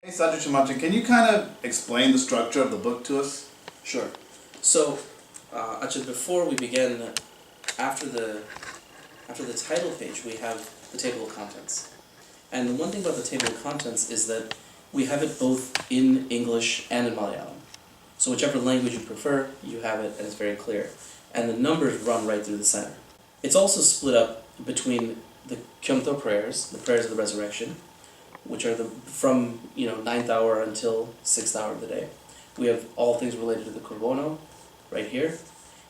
Hey Sajid Chamacha, can you kind of explain the structure of the book to us? Sure. So, actually, before we begin, after the title page, we have the table of contents. And the one thing about the table of contents is that we have it both in English and in Malayalam. So whichever language you prefer, you have it, and it's very clear. And the numbers run right through the center. It's also split up between the Kyomto prayers, the prayers of the resurrection, which are from 9th hour until 6th hour of the day. We have all things related to the Qurbono, right here.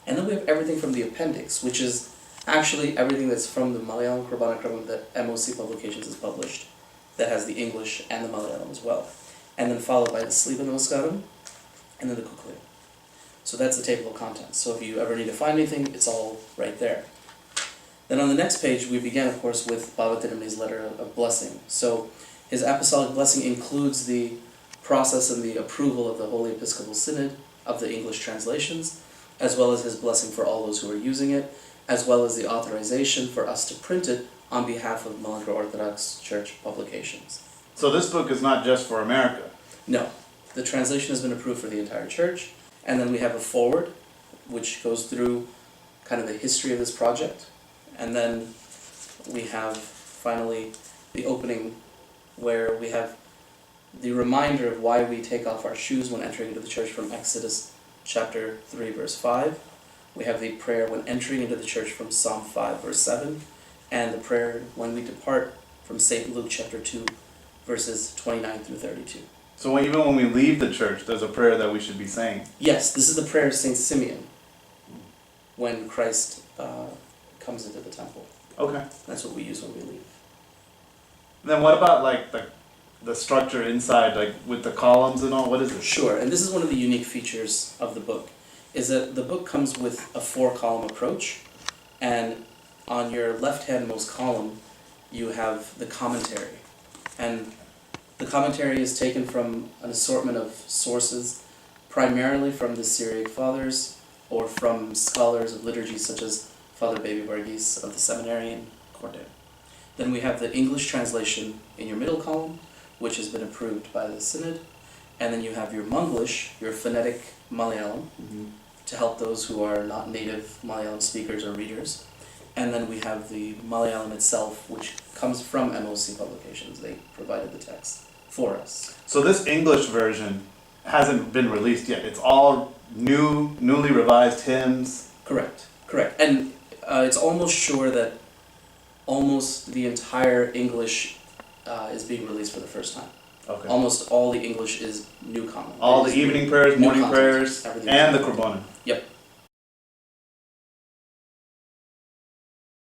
And then we have everything from the appendix, which is actually everything that's from the Malayalam Qurbono that MOC Publications has published, that has the English and the Malayalam as well. And then followed by the Sliba Namaskaram, and then the Kukli. So that's the table of contents. So if you ever need to find anything, it's all right there. Then on the next page, we began, of course, with Baba Tirumani's letter of blessing. So his apostolic blessing includes the process and the approval of the Holy Episcopal Synod of the English translations, as well as his blessing for all those who are using it, as well as the authorization for us to print it on behalf of Malankara Orthodox Church publications. So this book is not just for America? No. The translation has been approved for the entire church, and then we have a foreword, which goes through kind of the history of this project, and then we have, finally, the opening where we have the reminder of why we take off our shoes when entering into the church from Exodus chapter 3, verse 5. We have the prayer when entering into the church from Psalm 5, verse 7, and the prayer when we depart from St. Luke chapter 2, verses 29 through 32. So even when we leave the church, there's a prayer that we should be saying? Yes, this is the prayer of St. Simeon when Christ comes into the temple. Okay. That's what we use when we leave. Then what about like the structure inside, like with the columns and all? What is it? Sure, and this is one of the unique features of the book, is that the book comes with a 4-column approach, and on your left-handmost column, you have the commentary. And the commentary is taken from an assortment of sources, primarily from the Syriac Fathers, or from scholars of liturgy such as Father Baby Varghese of the Seminary in Corte. Then we have the English translation in your middle column, which has been approved by the Synod. And then you have your Manglish, your phonetic Malayalam, to help those who are not native Malayalam speakers or readers. And then we have the Malayalam itself, which comes from MOC Publications. They provided the text for us. So this English version hasn't been released yet. It's all newly revised hymns? Correct. And it's almost sure that almost the entire English is being released for the first time. Okay. Almost all the English is new common. All the evening prayers, morning content, prayers, everything. and the Qurbono.